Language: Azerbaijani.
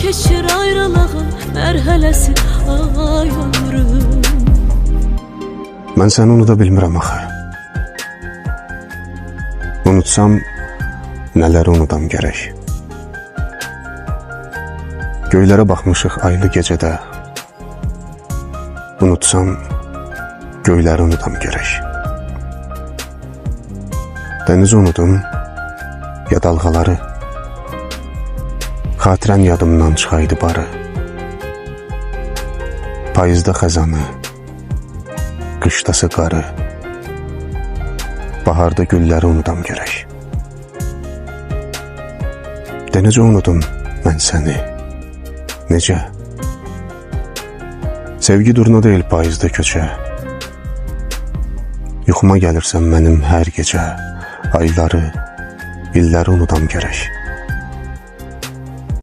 keçir ayrılığın mərhələsi ay ömrüm. Mən səni unuda bilmirəm axı. Unutsam, nələri unudam gərək. Göylərə baxmışıq aylı gecədə. Unutsam, göyləri unudam gərək. Dənizi unudum, ya dalğaları. Xatirən yadımdan çıxaydı barı. Payızda xəzanı, qışdası qarı. Baharda gülləri unudam gərək. De necə unudum mən səni, necə? Sevgi durna deyil payızda köçə. Yuxuma gəlirsən mənim hər gecə. Ayları, illəri unudam gərək.